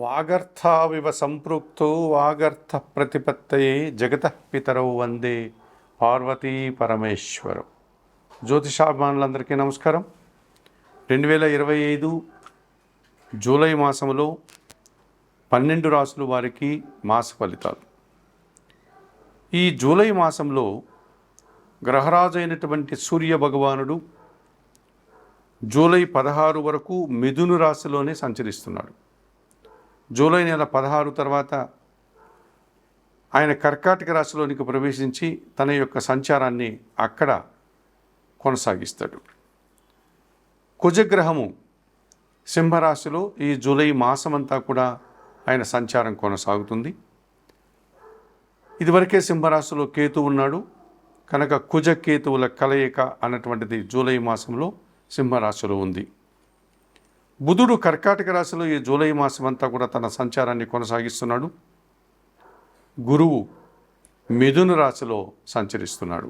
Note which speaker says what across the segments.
Speaker 1: వాగర్థావివ సంపృక్తో వాగర్థ ప్రతిపత్తయే జగతః పితరౌ వందే పార్వతీ పరమేశ్వరం. జ్యోతిషాభిమానులందరికీ నమస్కారం. 2025 జూలై మాసంలో 12 రాసుల వారికి మాస ఫలితాలు. ఈ జూలై మాసంలో గ్రహరాజు అయినటువంటి సూర్య భగవానుడు జూలై 16 వరకు మిథున రాశిలోనే సంచరిస్తున్నాడు. జూలై నెల 16 తర్వాత ఆయన కర్కాటక రాశిలోనికి ప్రవేశించి తన యొక్క సంచారాన్ని అక్కడ కొనసాగిస్తాడు. కుజగ్రహము సింహరాశిలో ఈ జూలై మాసమంతా కూడా ఆయన సంచారం కొనసాగుతుంది. ఇదివరకే సింహరాశిలో కేతు ఉన్నాడు కనుక కుజ కేతువుల కలయిక అన్నటువంటిది జూలై మాసంలో సింహరాశిలో ఉంది. బుధుడు కర్కాటక రాశిలో ఈ జూలై మాసం అంతా కూడా తన సంచారాన్ని కొనసాగిస్తున్నాడు. గురువు మిథున రాశిలో సంచరిస్తున్నాడు.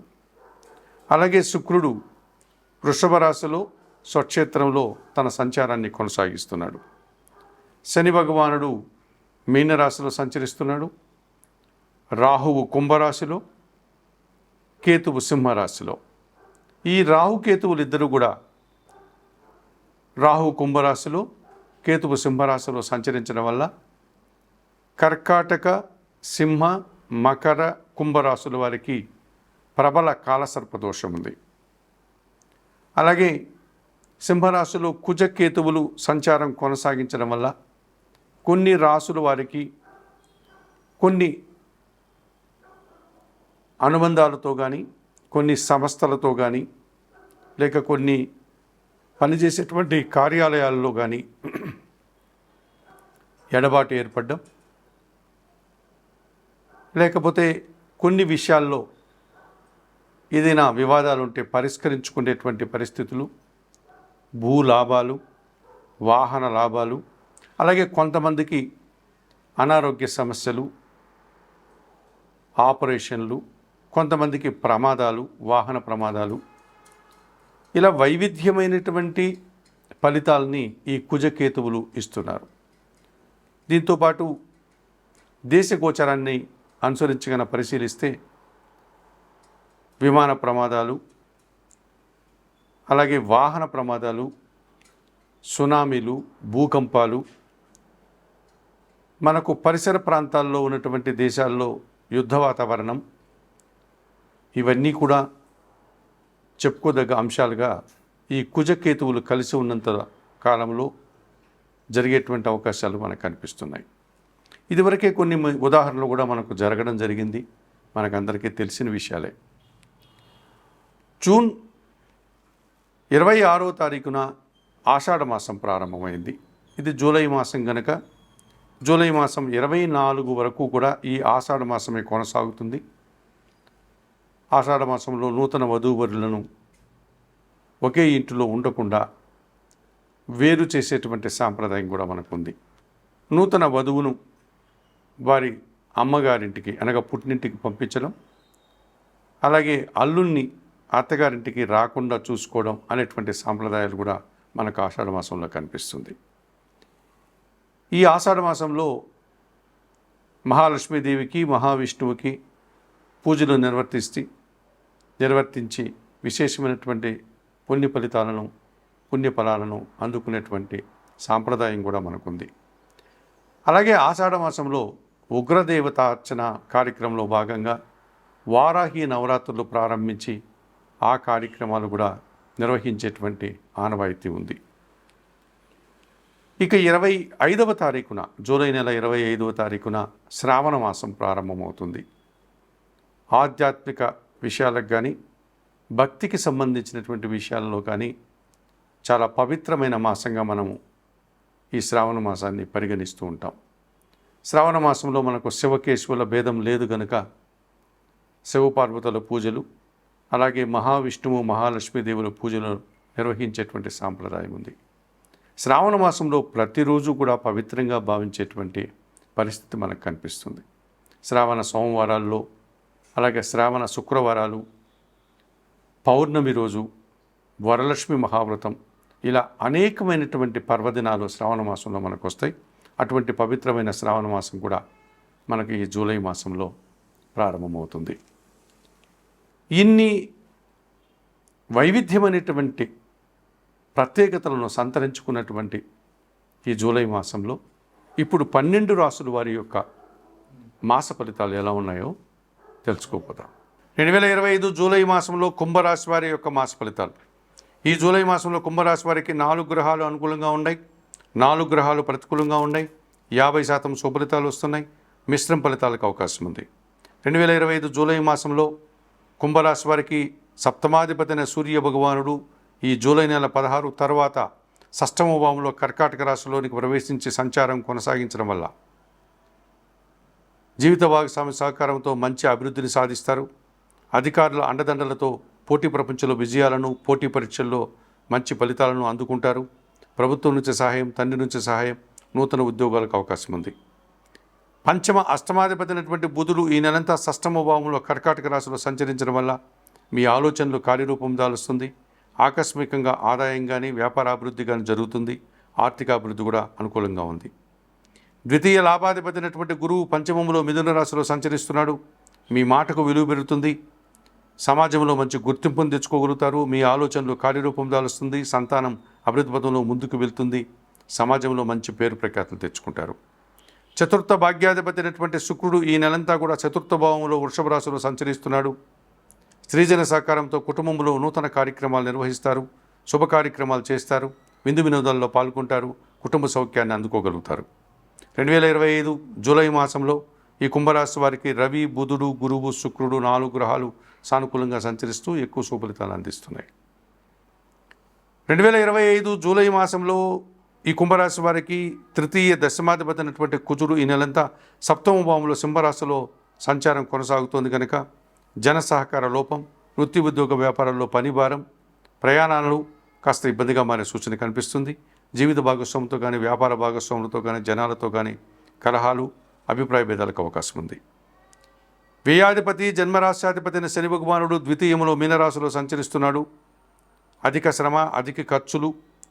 Speaker 1: అలాగే శుక్రుడు వృషభ రాశిలో స్వక్షేత్రంలో తన సంచారాన్ని కొనసాగిస్తున్నాడు. శని భగవానుడు మీనరాశిలో సంచరిస్తున్నాడు. రాహువు కుంభరాశిలో, కేతువు సింహరాశిలో. ఈ రాహుకేతువులు ఇద్దరు కూడా రాహు కుంభరాశిలో, కేతువు సింహరాశిలో సంచరించడం వల్ల కర్కాటక, సింహ, మకర, కుంభరాశుల వారికి ప్రబల కాలసర్పదోషం ఉంది. అలాగే సింహరాశిలో కుజకేతువులు సంచారం కొనసాగించడం వల్ల కొన్ని రాశుల వారికి కొన్ని అనుబంధాలతో కానీ, కొన్ని సంస్థలతో కానీ, లేక కొన్ని పనిచేసేటువంటి కార్యాలయాల్లో కానీ ఎడబాటు ఏర్పడడం, లేకపోతే కొన్ని విషయాల్లో ఏదైనా వివాదాలు ఉంటే పరిష్కరించుకునేటువంటి పరిస్థితులు, భూ లాభాలు, వాహన లాభాలు, అలాగే కొంతమందికి అనారోగ్య సమస్యలు, ఆపరేషన్లు, కొంతమందికి ప్రమాదాలు, వాహన ప్రమాదాలు, ఇలా వైవిధ్యమైనటువంటి ఫలితాలని ఈ కుజకేతువులు ఇస్తున్నారు. దీంతోపాటు దేశ గోచరాన్ని అనుసరించగన పరిశీలిస్తే విమాన ప్రమాదాలు, అలాగే వాహన ప్రమాదాలు, సునామీలు, భూకంపాలు, మనకు పరిసర ప్రాంతాల్లో ఉన్నటువంటి దేశాల్లో యుద్ధ వాతావరణం, ఇవన్నీ కూడా చెప్పుకోదగ్గ అంశాలుగా ఈ కుజకేతువులు కలిసి ఉన్నంత కాలంలో జరిగేటువంటి అవకాశాలు మనకు కనిపిస్తున్నాయి. ఇదివరకే కొన్ని ఉదాహరణలు కూడా మనకు జరగడం జరిగింది, మనకందరికీ తెలిసిన విషయాలే. జూన్ 26వ తారీఖున ఆషాఢ మాసం ప్రారంభమైంది. ఇది జూలై మాసం కనుక జూలై మాసం 24 వరకు కూడా ఈ ఆషాఢ మాసమే కొనసాగుతుంది. ఆషాఢ మాసంలో నూతన వధూవరులను ఒకే ఇంటిలో ఉండకుండా వేరు చేసేటువంటి సాంప్రదాయం కూడా మనకుంది. నూతన వధువును వారి అమ్మగారింటికి అనగా పుట్టినింటికి పంపించడం, అలాగే అల్లుణ్ణి అత్తగారింటికి రాకుండా చూసుకోవడం అనేటువంటి సాంప్రదాయాలు కూడా మనకు ఆషాఢ మాసంలో కనిపిస్తుంది. ఈ ఆషాఢ మాసంలో మహాలక్ష్మీదేవికి, మహావిష్ణువుకి పూజలు నిర్వర్తించి విశేషమైనటువంటి పుణ్యఫలాలను అందుకునేటువంటి సాంప్రదాయం కూడా మనకుంది. అలాగే ఆషాఢ మాసంలో ఉగ్రదేవతార్చన కార్యక్రమంలో భాగంగా వారాహి నవరాత్రులు ప్రారంభించి ఆ కార్యక్రమాలు కూడా నిర్వహించేటువంటి ఆనవాయితీ ఉంది. ఇక 25వ తారీఖున జూలై నెల 25వ తారీఖున శ్రావణ మాసం ప్రారంభమవుతుంది. ఆధ్యాత్మిక విషయాలకు కానీ, భక్తికి సంబంధించినటువంటి విషయాల్లో కానీ చాలా పవిత్రమైన మాసంగా మనము ఈ శ్రావణ మాసాన్ని పరిగణిస్తూ ఉంటాం. శ్రావణ మాసంలో మనకు శివకేశవుల భేదం లేదు కనుక శివపార్వతుల పూజలు, అలాగే మహావిష్ణువు, మహాలక్ష్మీదేవుల పూజలు నిర్వహించేటువంటి సాంప్రదాయం ఉంది. శ్రావణ మాసంలో ప్రతిరోజు కూడా పవిత్రంగా భావించేటువంటి పరిస్థితి మనకు కనిపిస్తుంది. శ్రావణ సోమవారాల్లో, అలాగే శ్రావణ శుక్రవారాలు, పౌర్ణమి రోజు, వరలక్ష్మి మహావ్రతం, ఇలా అనేకమైనటువంటి పర్వదినాలు శ్రావణ మాసంలో మనకు వస్తాయి. అటువంటి పవిత్రమైన శ్రావణ మాసం కూడా మనకి ఈ జూలై మాసంలో ప్రారంభమవుతుంది. ఇన్ని వైవిధ్యమైనటువంటి ప్రత్యేకతలను సంతరించుకున్నటువంటి ఈ జూలై మాసంలో ఇప్పుడు 12 రాసుల వారి యొక్క మాస ఫలితాలు ఎలా ఉన్నాయో తెలుసుకోపోతాం. 2025 జూలై మాసంలో కుంభరాశి వారి యొక్క మాస ఫలితాలు. ఈ జూలై మాసంలో కుంభరాశి వారికి 4 గ్రహాలు అనుకూలంగా ఉన్నాయి, 4 గ్రహాలు ప్రతికూలంగా ఉన్నాయి. 50% శుభఫలితాలు వస్తున్నాయి, మిశ్రమ ఫలితాలకు అవకాశం ఉంది. 2025 జూలై మాసంలో కుంభరాశి వారికి సప్తమాధిపతి అయిన సూర్య భగవానుడు ఈ జూలై నెల 16 తర్వాత 6వ భావంలో కర్కాటక రాశిలోనికి ప్రవేశించి సంచారం కొనసాగించడం వల్ల జీవిత భాగస్వామి సహకారంతో మంచి అభివృద్ధిని సాధిస్తారు. అధికారుల అండదండలతో పోటీ ప్రపంచంలో విజయాలను, పోటీ పరీక్షల్లో మంచి ఫలితాలను అందుకుంటారు. ప్రభుత్వం నుంచి సహాయం, తండ్రి నుంచి సహాయం, నూతన ఉద్యోగాలకు అవకాశం ఉంది. పంచమ అష్టమాధిపతి అయినటువంటి బుధుడు ఈ నెలంతా 6వ భావంలో కర్కాటక రాశిలో సంచరించడం వల్ల మీ ఆలోచనలు కార్యరూపం దాలుస్తుంది. ఆకస్మికంగా ఆదాయం కానీ, వ్యాపార అభివృద్ధి కానీ జరుగుతుంది. ఆర్థిక అభివృద్ధి కూడా అనుకూలంగా ఉంది. ద్వితీయ లాభాధిపతి అయినటువంటి గురువు పంచమంలో మిథున రాశిలో సంచరిస్తున్నాడు. మీ మాటకు విలువ పెరుగుతుంది. సమాజంలో మంచి గుర్తింపును తెచ్చుకోగలుగుతారు. మీ ఆలోచనలు కార్యరూపం దాలుస్తుంది. సంతానం అభివృద్ధి పథంలో ముందుకు వెళ్తుంది. సమాజంలో మంచి పేరు ప్రఖ్యాతులు తెచ్చుకుంటారు. చతుర్థ భాగ్యాధిపతి అయినటువంటి శుక్రుడు ఈ నెలంతా కూడా 4వ భావంలో వృషభ రాశిలో సంచరిస్తున్నాడు. స్త్రీజన సహకారంతో కుటుంబంలో నూతన కార్యక్రమాలు నిర్వహిస్తారు. శుభ కార్యక్రమాలు చేస్తారు. విందు వినోదాల్లో పాల్గొంటారు. కుటుంబ సౌఖ్యాన్ని అందుకోగలుగుతారు. 2025 జూలై మాసంలో ఈ కుంభరాశి వారికి రవి, బుధుడు, గురువు, శుక్రుడు 4 గ్రహాలు సానుకూలంగా సంచరిస్తూ ఎక్కువ శుభఫలితాలు అందిస్తున్నాయి. 2025 జూలై మాసంలో ఈ కుంభరాశి వారికి తృతీయ దశమాధిపతి అయినటువంటి కుజుడు ఈ నెలంతా 7వ భావంలో సింహరాశిలో సంచారం కొనసాగుతోంది కనుక జన సహకార లోపం, వృత్తి ఉద్యోగ వ్యాపారాల్లో పని భారం, ప్రయాణాలు కాస్త ఇబ్బందిగా మారే సూచన కనిపిస్తుంది. జీవిత భాగస్వామితో కానీ, వ్యాపార భాగస్వాములతో కానీ, జనాలతో కానీ కలహాలు, అభిప్రాయ భేదాలకు అవకాశం ఉంది. వ్యయాధిపతి జన్మరాశ్యాధిపతి అయిన శని భగవానుడు ద్వితీయంలో మీనరాశిలో సంచరిస్తున్నాడు. అధిక శ్రమ, అధిక ఖర్చులు,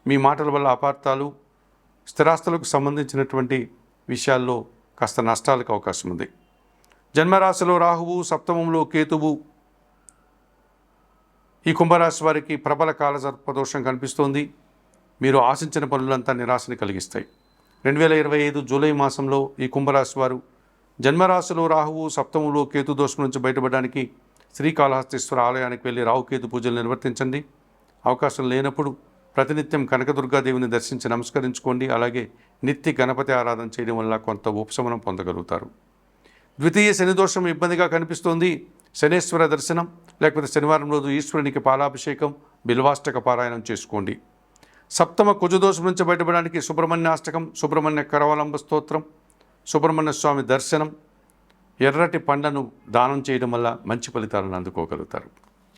Speaker 1: మీ మాటల వల్ల అపార్థాలు, స్థిరాస్తులకు సంబంధించినటువంటి విషయాల్లో కాస్త నష్టాలకు అవకాశం ఉంది. జన్మరాశిలో రాహువు, 7వ కేతువు ఈ కుంభరాశి వారికి ప్రబల కాలసర్పదోషం కనిపిస్తోంది. మీరు ఆశించిన పనులంతా నిరాశని కలిగిస్తాయి. 2025 జూలై మాసంలో ఈ కుంభరాశి వారు జన్మరాశిలో రాహువు, 7వ కేతు దోషం నుంచి బయటపడడానికి శ్రీకాళహస్తీశ్వర ఆలయానికి వెళ్ళి రాహుకేతు పూజలు నిర్వర్తించండి. అవకాశం లేనప్పుడు ప్రతినిత్యం కనకదుర్గాదేవిని దర్శించి నమస్కరించుకోండి. అలాగే నిత్య గణపతి ఆరాధన చేయడం వల్ల కొంత ఉపశమనం పొందగలుగుతారు. ద్వితీయ శని దోషం ఇబ్బందిగా కనిపిస్తోంది. శనేశ్వర దర్శనం లేకపోతే శనివారం రోజు ఈశ్వరునికి పాలాభిషేకం, బిల్వాష్టక పారాయణం చేసుకోండి. 7వ కుజదోషం నుంచి బయటపడడానికి సుబ్రహ్మణ్యాష్టకం, సుబ్రహ్మణ్య కరవలంబ స్తోత్రం, సుబ్రహ్మణ్య స్వామి దర్శనం, ఎర్రటి పండ్లను దానం చేయడం వల్ల మంచి ఫలితాలను అందుకోగలుగుతారు.